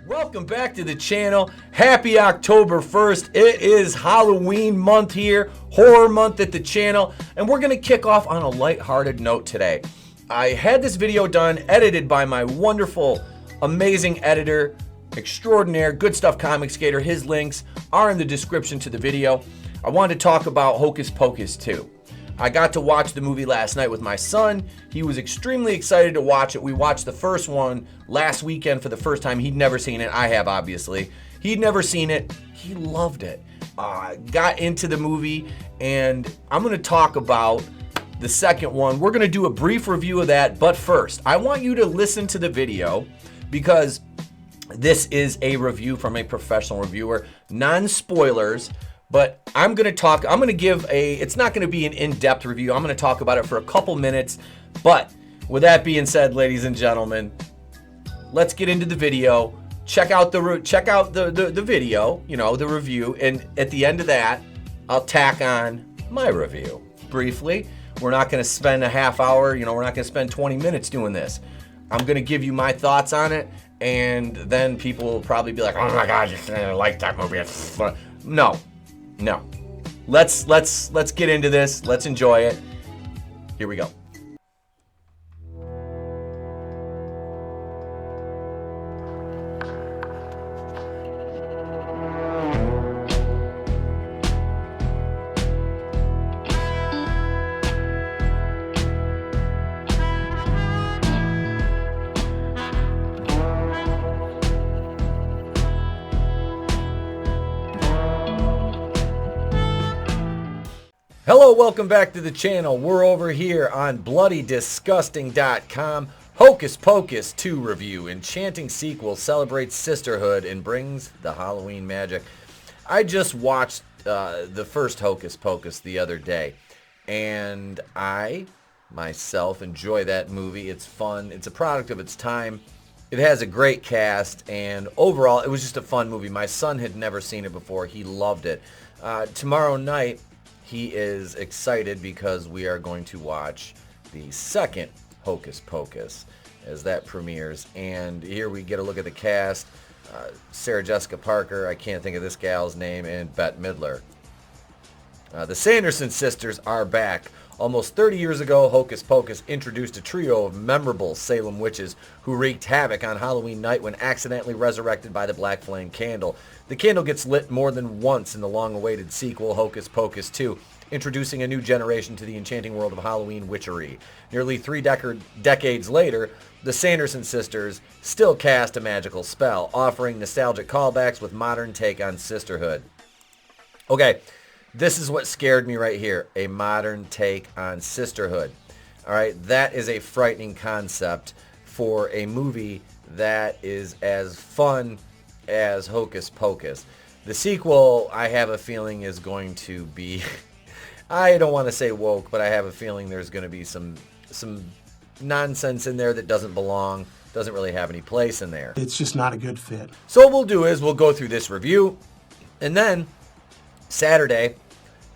Welcome back to the channel. Happy October 1st. It is Halloween month here, horror month at the channel, and we're going to kick off on a lighthearted note today. I had this video done, edited by my wonderful, amazing editor extraordinaire, Goodstuff Comixgater. His links are in the description to the video. I wanted to talk about Hocus Pocus 2. I got to watch the movie last night with my son. He was extremely excited to watch it. We watched the first one last weekend for the first time. He'd never seen it. I have, obviously. He'd never seen it. He loved it. Got into the movie, and I'm going to talk about the second one. We're going to do a brief review of that, but first, I want you to listen to the video because this is a review from a professional reviewer. Non-spoilers. But I'm going to give it's not going to be an in-depth review. I'm going to talk about it for a couple minutes. But with that being said, ladies and gentlemen, let's get into the video. Check out the video, the review. And at the end of that, I'll tack on my review briefly. We're not going to spend a half hour, we're not going to spend 20 minutes doing this. I'm going to give you my thoughts on it. And then people will probably be like, oh my God, I like that movie. It's fun. No. Let's get into this. Let's enjoy it. Here we go. Hello, welcome back to the channel. We're over here on bloodydisgusting.com. Hocus Pocus 2 review. Enchanting sequel celebrates sisterhood and brings the Halloween magic. I just watched the first Hocus Pocus the other day, and I myself enjoy that movie. It's fun. It's a product of its time. It has a great cast, and overall, it was just a fun movie. My son had never seen it before. He loved it. Tomorrow night, he is excited because we are going to watch the second Hocus Pocus as that premieres. And here we get a look at the cast. Sarah Jessica Parker, I can't think of this gal's name, and Bette Midler. The Sanderson sisters are back. Almost 30 years ago, Hocus Pocus introduced a trio of memorable Salem witches who wreaked havoc on Halloween night when accidentally resurrected by the Black Flame candle. The candle gets lit more than once in the long-awaited sequel, Hocus Pocus 2, introducing a new generation to the enchanting world of Halloween witchery. Nearly three decades later, the Sanderson sisters still cast a magical spell, offering nostalgic callbacks with modern take on sisterhood. Okay. This is what scared me right here, a modern take on sisterhood. All right, that is a frightening concept for a movie that is as fun as Hocus Pocus. The sequel, I have a feeling, is going to be, I don't want to say woke, but I have a feeling there's going to be some nonsense in there that doesn't belong, doesn't really have any place in there. It's just not a good fit. So what we'll do is we'll go through this review, and then Saturday,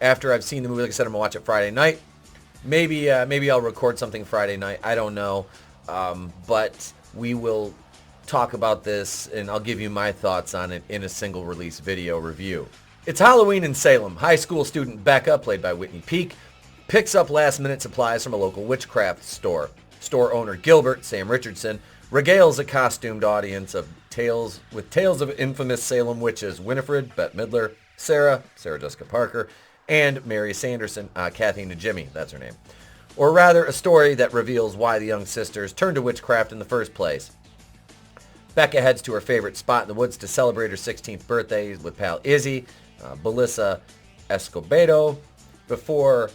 after I've seen the movie, like I said, I'm going to watch it Friday night. Maybe I'll record something Friday night. I don't know. But we will talk about this, and I'll give you my thoughts on it in a single release video review. It's Halloween in Salem. High school student Becca, played by Whitney Peak, picks up last-minute supplies from a local witchcraft store. Store owner Gilbert, Sam Richardson, regales a costumed audience with tales of infamous Salem witches: Winifred, Bette Midler, Sarah Jessica Parker, and Mary Sanderson, Kathy Najimy, that's her name. Or rather, a story that reveals why the young sisters turned to witchcraft in the first place. Becca heads to her favorite spot in the woods to celebrate her 16th birthday with pal Izzy, Belissa Escobedo. Before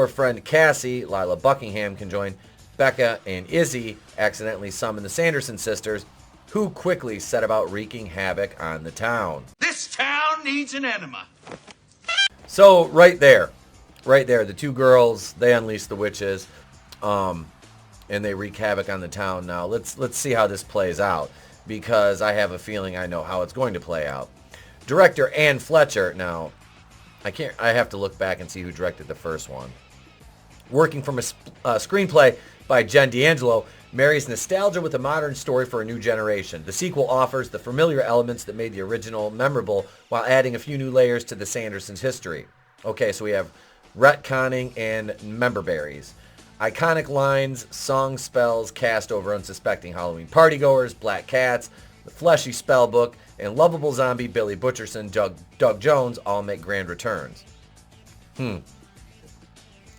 friend Cassie, Lila Buckingham, can join, Becca and Izzy accidentally summon the Sanderson sisters, who quickly set about wreaking havoc on the town. This town needs an enema. So right there, the two girls, they unleash the witches, and they wreak havoc on the town. Now let's see how this plays out, because I have a feeling I know how it's going to play out. Director Ann Fletcher. Now, I have to look back and see who directed the first one. Working from a screenplay by Jen D'Angelo, marries nostalgia with a modern story for a new generation. The sequel offers the familiar elements that made the original memorable while adding a few new layers to the Sandersons' history. Okay, so we have retconning and member berries. Iconic lines, song spells cast over unsuspecting Halloween partygoers, black cats, the fleshy spellbook, and lovable zombie Billy Butcherson, Doug Jones all make grand returns.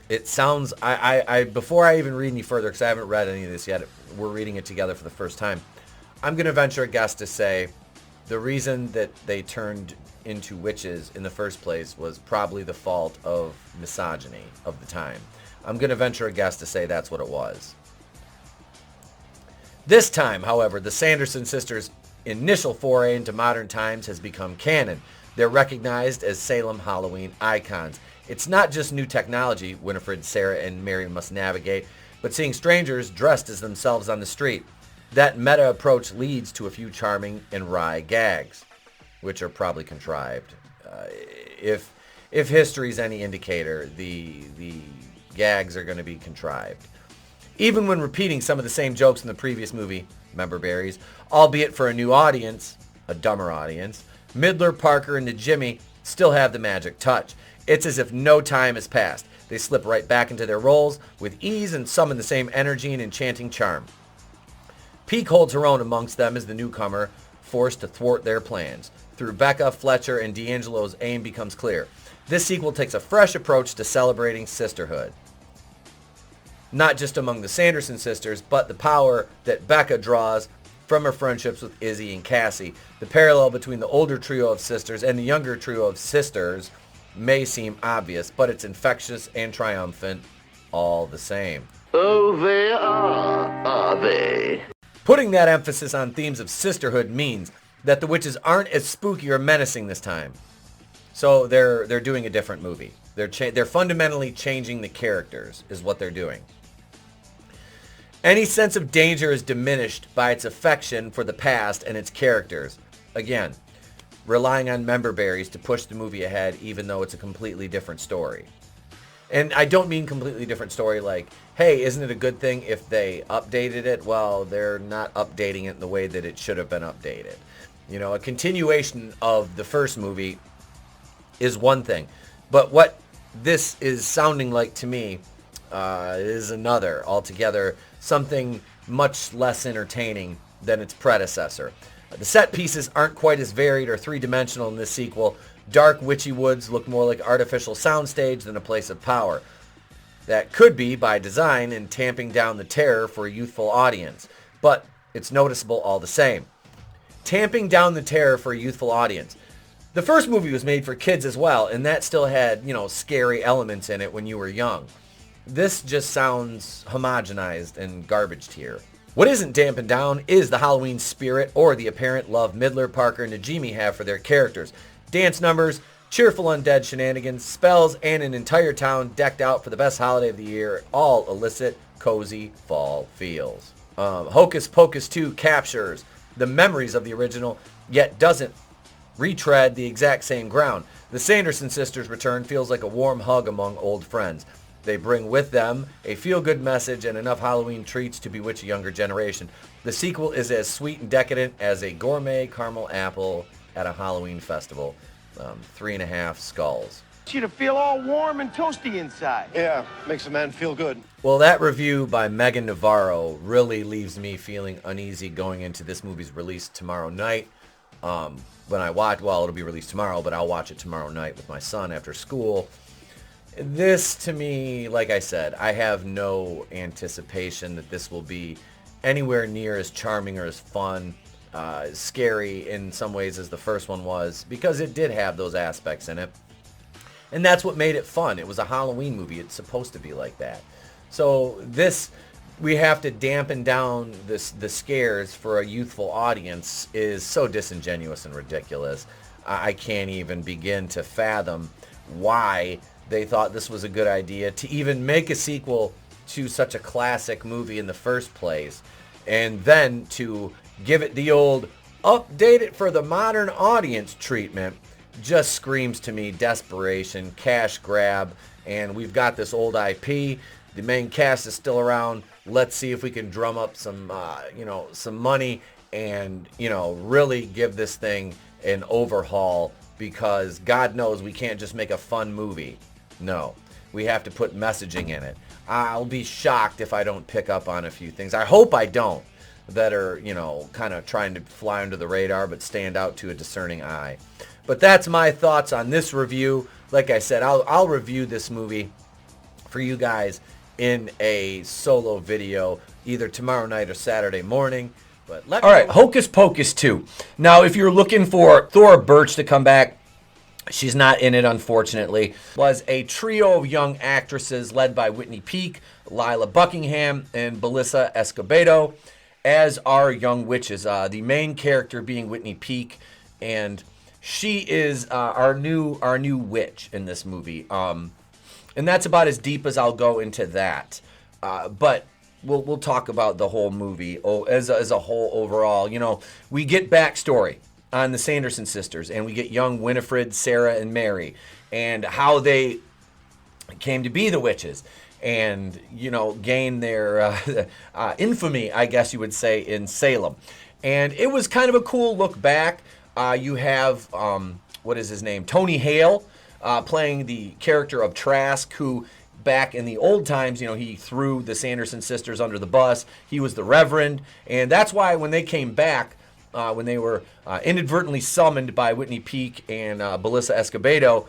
It sounds, before I even read any further, because I haven't read any of this yet, we're reading it together for the first time, I'm going to venture a guess to say the reason that they turned into witches in the first place was probably the fault of misogyny of the time. I'm going to venture a guess to say that's what it was. This time, however, the Sanderson sisters' initial foray into modern times has become canon. They're recognized as Salem Halloween icons. It's not just new technology Winifred, Sarah, and Mary must navigate, but seeing strangers dressed as themselves on the street. That meta approach leads to a few charming and wry gags, which are probably contrived. If history's any indicator, the gags are going to be contrived. Even when repeating some of the same jokes in the previous movie, Member Berries, albeit for a new audience, a dumber audience, Midler, Parker, and the Jimmy still have the magic touch. It's as if no time has passed. They slip right back into their roles with ease and summon the same energy and enchanting charm. Peak holds her own amongst them as the newcomer, forced to thwart their plans. Through Becca, Fletcher, and D'Angelo's aim becomes clear. This sequel takes a fresh approach to celebrating sisterhood. Not just among the Sanderson sisters, but the power that Becca draws from her friendships with Izzy and Cassie. The parallel between the older trio of sisters and the younger trio of sisters may seem obvious, but it's infectious and triumphant all the same. Oh, they are they? Putting that emphasis on themes of sisterhood means that the witches aren't as spooky or menacing this time. So they're doing a different movie. They're fundamentally changing the characters is what they're doing. Any sense of danger is diminished by its affection for the past and its characters. Again, relying on member berries to push the movie ahead even though it's a completely different story. And I don't mean completely different story like, hey, isn't it a good thing if they updated it? Well, they're not updating it in the way that it should have been updated. You know, a continuation of the first movie is one thing. But what this is sounding like to me is another altogether, something much less entertaining than its predecessor. The set pieces aren't quite as varied or three-dimensional in this sequel. Dark, witchy woods look more like artificial soundstage than a place of power. That could be by design and tamping down the terror for a youthful audience, but it's noticeable all the same. Tamping down the terror for a youthful audience. The first movie was made for kids as well, and that still had, scary elements in it when you were young. This just sounds homogenized and garbaged here. What isn't dampened down is the Halloween spirit or the apparent love Midler, Parker, and Najimy have for their characters. Dance numbers, cheerful undead shenanigans, spells, and an entire town decked out for the best holiday of the year all elicit cozy fall feels. Hocus Pocus 2 captures the memories of the original, yet doesn't retread the exact same ground. The Sanderson sisters' return feels like a warm hug among old friends. They bring with them a feel-good message and enough Halloween treats to bewitch a younger generation. The sequel is as sweet and decadent as a gourmet caramel apple at a Halloween festival. 3.5 skulls. You to feel all warm and toasty inside. Yeah, makes a man feel good. Well, that review by Megan Navarro really leaves me feeling uneasy going into this movie's release tomorrow night. When I watch, it'll be released tomorrow, but I'll watch it tomorrow night with my son after school. This, to me, like I said, I have no anticipation that this will be anywhere near as charming or as fun, scary in some ways as the first one was, because it did have those aspects in it. And that's what made it fun. It was a Halloween movie. It's supposed to be like that. So this, we have to dampen down the scares for a youthful audience is so disingenuous and ridiculous. I can't even begin to fathom why they thought this was a good idea to even make a sequel to such a classic movie in the first place, and then to give it the old update it for the modern audience treatment just screams to me desperation, cash grab, and we've got this old IP. The main cast is still around. let's see if we can drum up some, some money and, really give this thing an overhaul, because God knows we can't just make a fun movie. No, we have to put messaging in it. I'll be shocked if I don't pick up on a few things. I hope I don't, that are, kind of trying to fly under the radar but stand out to a discerning eye. But that's my thoughts on this review. Like I said, I'll review this movie for you guys in a solo video either tomorrow night or Saturday morning. But all right, Hocus Pocus 2. Now, if you're looking for Thora Birch to come back, she's not in it, unfortunately. Was a trio of young actresses led by Whitney Peak, Lila Buckingham, and Belissa Escobedo as our young witches. The main character being Whitney Peak, and she is our new witch in this movie. And that's about as deep as I'll go into that. But we'll talk about the whole movie as a whole overall. We get backstory on the Sanderson sisters, and we get young Winifred, Sarah, and Mary, and how they came to be the witches, and gain their infamy, I guess you would say, in Salem. And it was kind of a cool look back. You have what is his name, Tony Hale, playing the character of Trask, who back in the old times, he threw the Sanderson sisters under the bus. He was the Reverend, and that's why when they came back, when they were inadvertently summoned by Whitney Peak and Belissa Escobedo,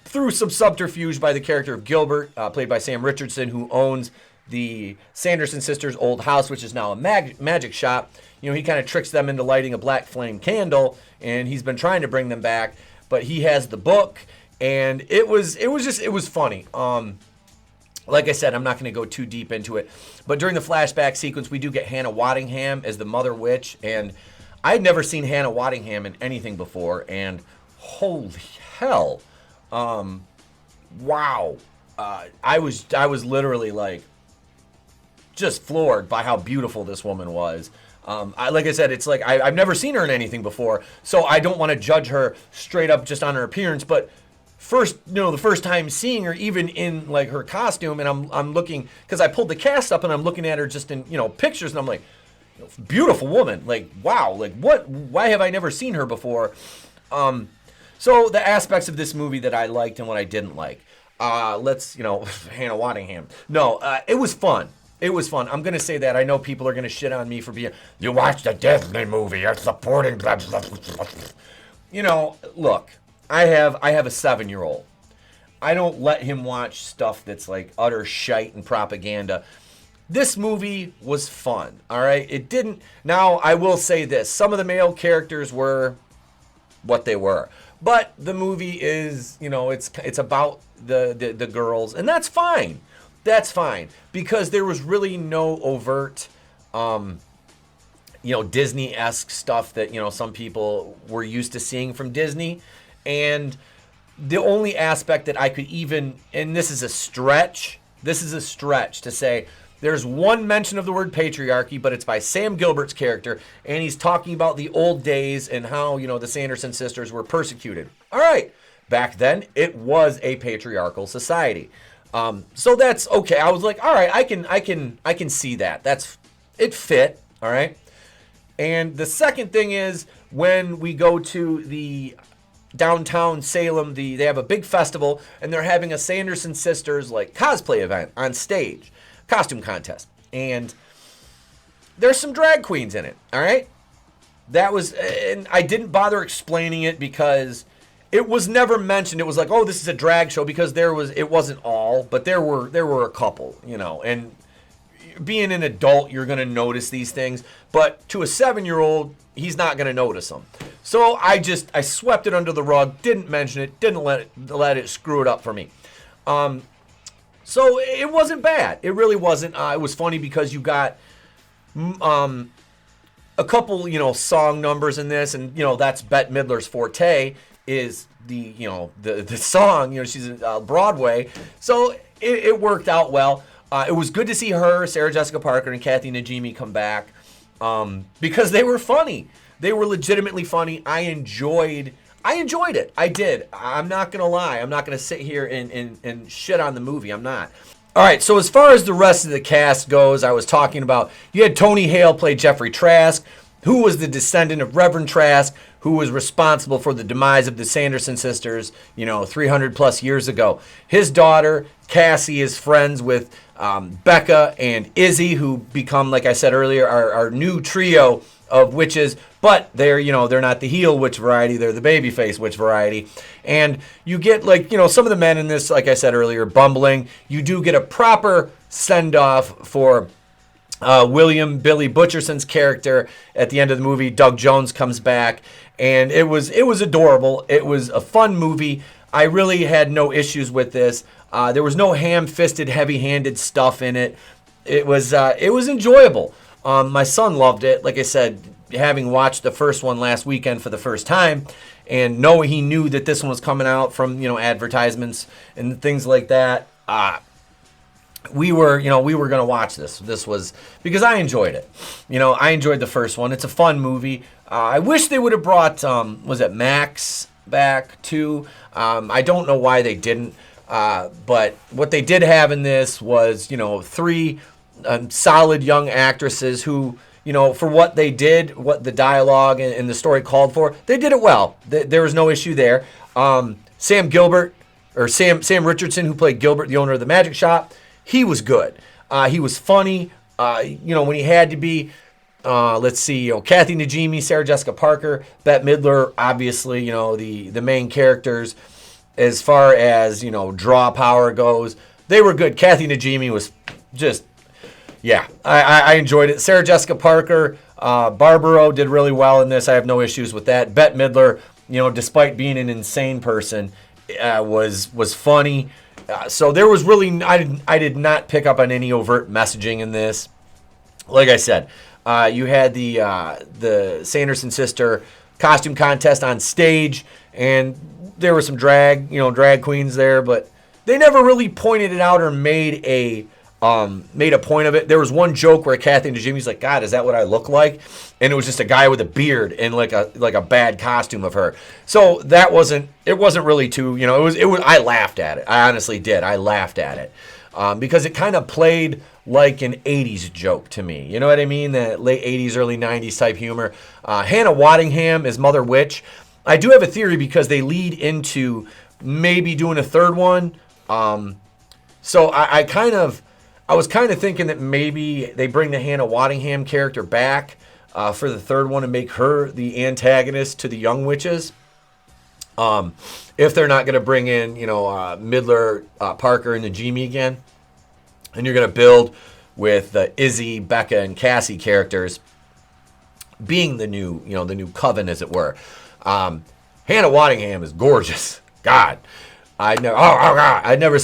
through some subterfuge by the character of Gilbert, played by Sam Richardson, who owns the Sanderson sisters' old house, which is now a magic shop. He kind of tricks them into lighting a black flame candle, and he's been trying to bring them back, but he has the book, and it was funny. Like I said, I'm not going to go too deep into it, but during the flashback sequence, we do get Hannah Waddingham as the Mother Witch, and I'd never seen Hannah Waddingham in anything before, and holy hell, wow, I was literally like just floored by how beautiful this woman was. Like I said, it's like I've never seen her in anything before, so I don't want to judge her straight up just on her appearance, but the first time seeing her, even in like her costume, and I'm looking, because I pulled the cast up and I'm looking at her just in pictures, and I'm like, beautiful woman, like wow, like why have I never seen her before? So the aspects of this movie that I liked and what I didn't like, Hannah Waddingham. No, it was fun. It was fun. I'm gonna say that. I know people are gonna shit on me for being, you watched a Disney movie, you're supporting blah, blah, blah, blah. Look, I have a 7-year-old. I don't let him watch stuff that's like utter shite and propaganda. This movie was fun, all right? It didn't. Now, I will say this. Some of the male characters were what they were. But the movie is, it's about the girls, and that's fine. That's fine, because there was really no overt Disney-esque stuff that, some people were used to seeing from Disney. And the only aspect that I could even, and this is a stretch to say, there's one mention of the word patriarchy, but it's by Sam Gilbert's character, and he's talking about the old days and how, the Sanderson sisters were persecuted. All right, back then, it was a patriarchal society. So that's okay. I was like, all right, I can see that. It fit, all right? And the second thing is, when we go to the downtown Salem, they have a big festival, and they're having a Sanderson sisters like cosplay event on stage, costume contest, and there's some drag queens in it. All right, and I didn't bother explaining it because it was never mentioned. It was like, oh, this is a drag show, because it wasn't all, but there were a couple, and being an adult, you're gonna notice these things, but to a 7-year-old, he's not gonna notice them. So I swept it under the rug, didn't mention it, didn't let it screw it up for me. So it wasn't bad. It really wasn't. It was funny because you got a couple, song numbers in this, and that's Bette Midler's forte, is the song. She's Broadway, so it worked out well. It was good to see her, Sarah Jessica Parker, and Kathy Najimy come back, because they were funny. They were legitimately funny. I enjoyed it. I did. I'm not going to lie. I'm not going to sit here and shit on the movie. I'm not. All right, so as far as the rest of the cast goes, I was talking about, you had Tony Hale play Jeffrey Trask, who was the descendant of Reverend Trask, who was responsible for the demise of the Sanderson sisters, 300 plus years ago. His daughter, Cassie, is friends with Becca and Izzy, who become, like I said earlier, our new trio of witches, but they're not the heel witch variety, they're the babyface witch variety. And you get some of the men in this, like I said earlier, bumbling. You do get a proper send-off for William Billy Butcherson's character at the end of the movie. Doug Jones comes back, and it was adorable. It was a fun movie. I really had no issues with this. There was no ham-fisted, heavy-handed stuff in it. It was enjoyable. My son loved it. Like I said, having watched the first one last weekend for the first time, and knowing he knew that this one was coming out from advertisements and things like that. We were going to watch this. This was because I enjoyed it. I enjoyed the first one. It's a fun movie. I wish they would have brought was it Max back too. I don't know why they didn't. But what they did have in this was 3 solid young actresses who, for what they did, what the dialogue and the story called for, they did it well. There was no issue there. Sam Richardson, who played Gilbert, the owner of the magic shop, he was good. He was funny, when he had to be. Let's see, Kathy Najimy, Sarah Jessica Parker, Bette Midler, obviously, the main characters. As far as, draw power goes, they were good. Kathy Najimy was just, yeah, I enjoyed it. Sarah Jessica Parker, Barbaro did really well in this. I have no issues with that. Bette Midler, despite being an insane person, was funny. So there was really, I did not pick up on any overt messaging in this. Like I said, you had the Sanderson sister costume contest on stage, and there were some drag queens there, but they never really pointed it out or made a point of it. There was one joke where Kathy Najimy's like, "God, is that what I look like?" And it was just a guy with a beard and like a bad costume of her. So it wasn't really too, it was. I laughed at it. I honestly did. I laughed at it because it kind of played like an 80s joke to me. You know what I mean? That late 80s, early 90s type humor. Hannah Waddingham is Mother Witch. I do have a theory because they lead into maybe doing a third one. So I was kind of thinking that maybe they bring the Hannah Waddingham character back for the third one and make her the antagonist to the Young Witches. If they're not going to bring in, Midler, Parker, and Najimy again, and you're going to build with the Izzy, Becca, and Cassie characters being the new coven, as it were. Hannah Waddingham is gorgeous. God, I'd never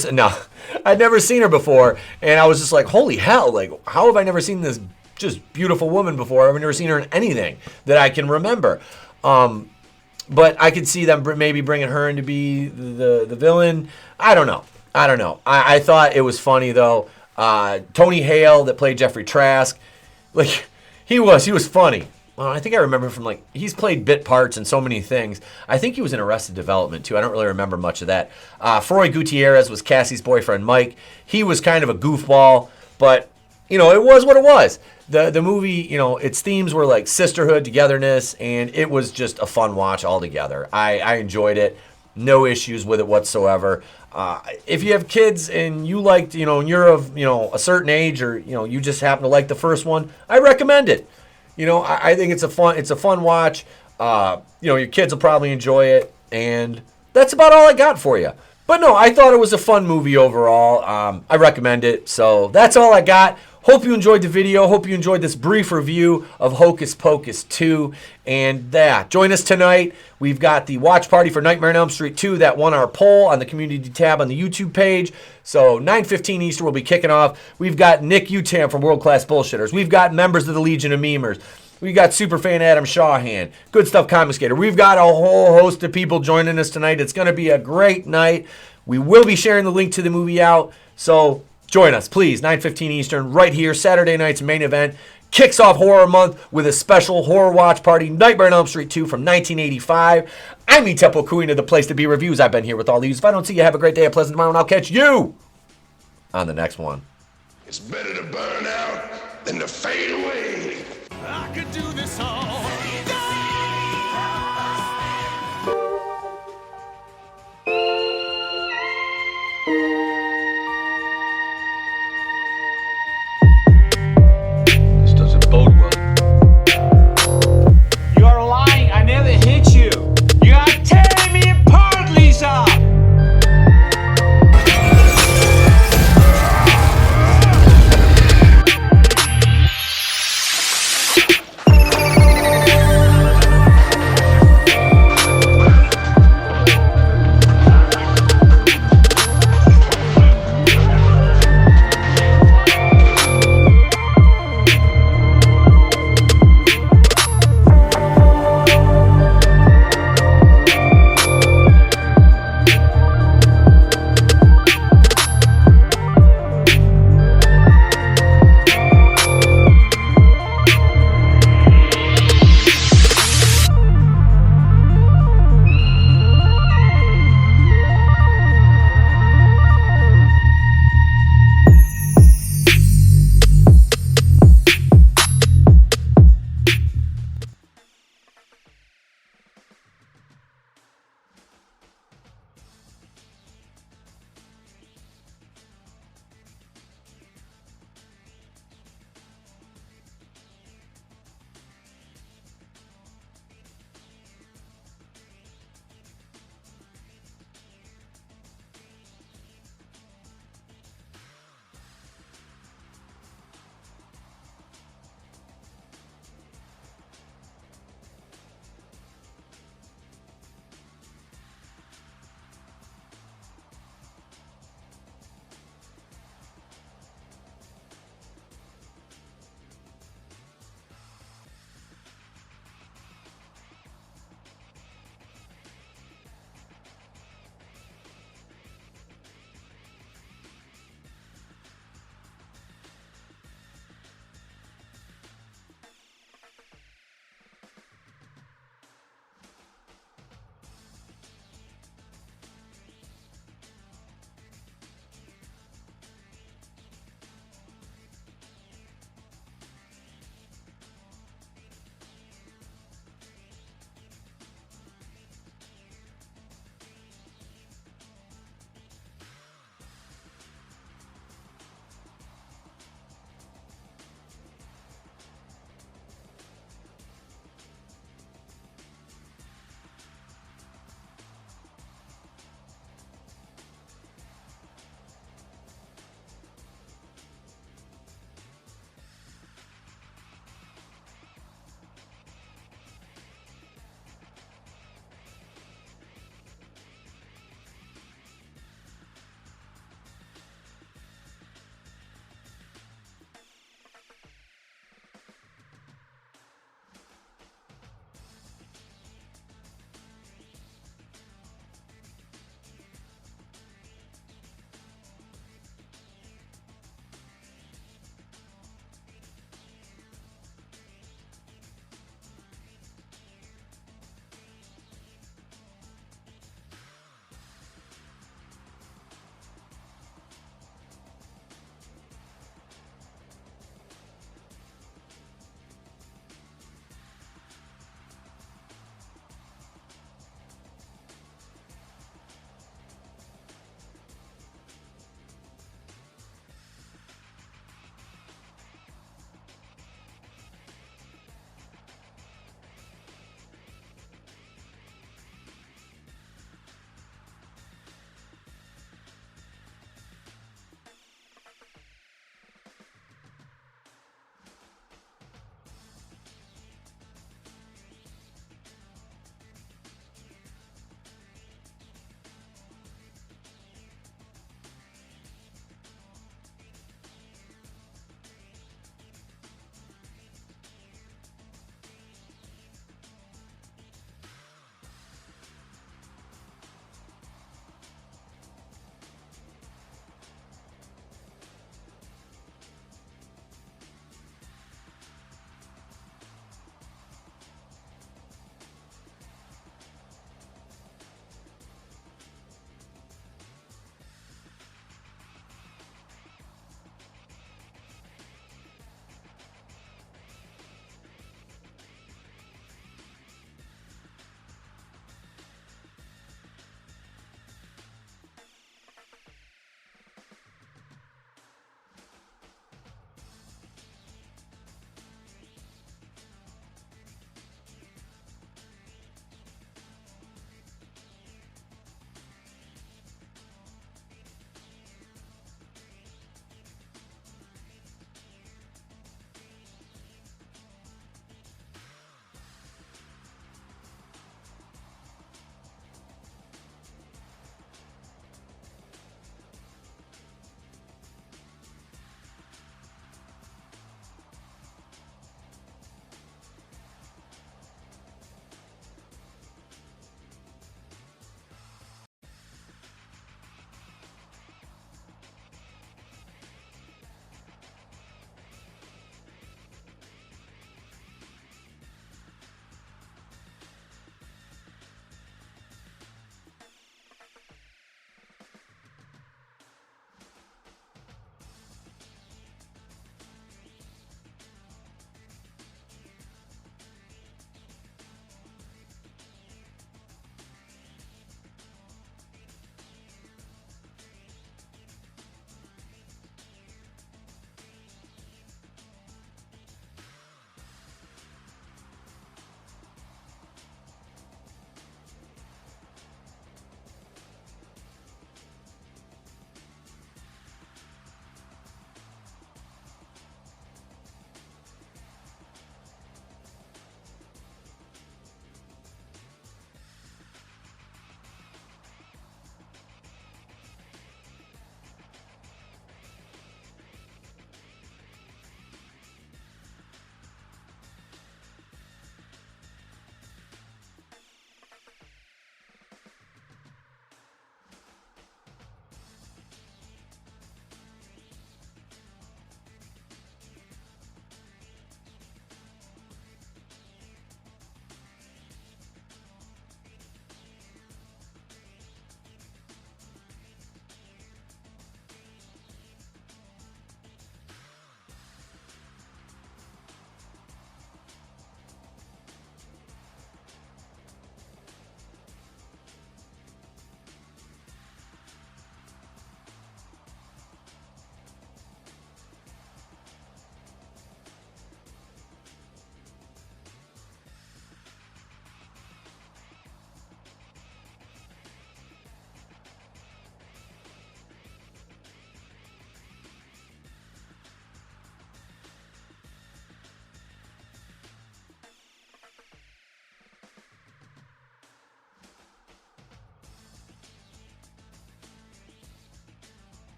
seen her before, and I was just like, holy hell! Like, how have I never seen this just beautiful woman before? I've never seen her in anything that I can remember. But I could see them maybe bringing her in to be the villain. I don't know. I thought it was funny though. Tony Hale that played Jeffrey Trask, like he was funny. I think I remember from he's played bit parts in so many things. I think he was in Arrested Development too. I don't really remember much of that. Froy Gutierrez was Cassie's boyfriend Mike. He was kind of a goofball, but it was what it was. The movie, its themes were like sisterhood, togetherness, and it was just a fun watch altogether. I enjoyed it. No issues with it whatsoever. If you have kids and you liked, and you're of, a certain age, or, you just happen to like the first one, I recommend it. I think it's a fun watch. Your kids will probably enjoy it, and that's about all I got for you. But no, I thought it was a fun movie overall. I recommend it. So that's all I got. Hope you enjoyed the video. Hope you enjoyed this brief review of Hocus Pocus 2. And join us tonight. We've got the watch party for Nightmare on Elm Street 2 that won our poll on the community tab on the YouTube page. So 9:15 Eastern we'll be kicking off. We've got Nick Utam from World Class Bullshitters. We've got members of the Legion of Memers. We've got Superfan Adam Shawhan, Goodstuff Comixgater. We've got a whole host of people joining us tonight. It's going to be a great night. We will be sharing the link to the movie out. So join us, please, 9:15 Eastern, right here. Saturday night's main event kicks off Horror Month with a special horror watch party, Nightmare on Elm Street 2 from 1985. I'm Mini-Etep, Queen of the Place to Be Reviews. I've been here with all these. If I don't see you, have a great day, a pleasant tomorrow, and I'll catch you on the next one. It's better to burn out than to fade away.